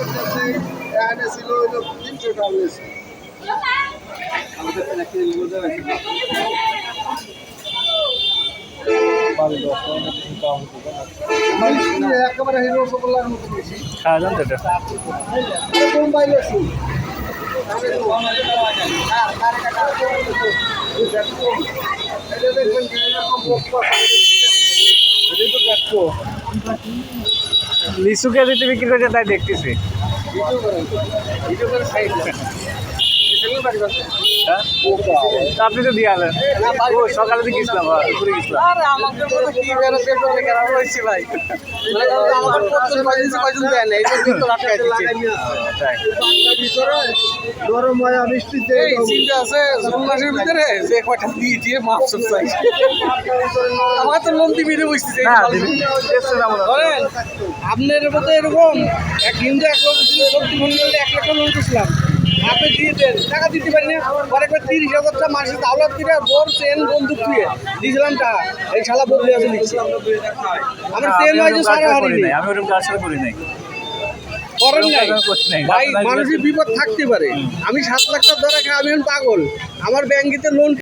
এখানে ছিল হইলো 300 টাকা বেশি। একেবারে হিরো রসগোল্লার মতো বেশি খাওয়া যান তো এটা বোম্বাই লস্যি এটা দেখবেন এরকম এটাই তো দেখো লিচু কে দিতে বিক্রি করছে তাই দেখতেছি। ভিডিও করে সাইড হ্যাঁ? তা আপনি তো দিয়ে আলেন ও সকালে তো গেছিলাম দুপুরে গেছিলাম। আমাদের মতো কি বেরো পেট্রোলে খারাপ হয়েছে ভাই আমাদের প্রচুর বাজেছে কয়জন দেয় না এটা কিন্তু আটকাই দিচ্ছে তাই ভিতরে গরম ময়া বৃষ্টিতে এই চিন্তা আছে জুন মাসের ভিতরে যে কয়টা দিয়ে দিয়ে মাছ চাই আমার তো লোন টিভিতে বসতেছে না টেস্টে না মনে হয়। ধরেন আপনার মতো এরকম এক হিন্দু এক লোক ছিল 1 লাখ লোন দিয়েছিলাম আপনি দিয়ে দেন টাকা দিতে পারি না পরে একবার 30,000 টাকা মাসে দাওলাত দিয়ে বোর চেন বন্দুক দিয়ে দিয়েছিলাম টাকা এই শালা বদলে আছে লিখছি আমার চেন হয়েছে সারা হারিয়ে নাই আমি ওরকম কাজ করি নাই করেন নাই করছি নাই। ভাই মানুষের বিপদ থাকতে পারে আমি 7 লাখ টাকা ধরে আমি এখন পাগল আমার ব্যাংকেতে লোন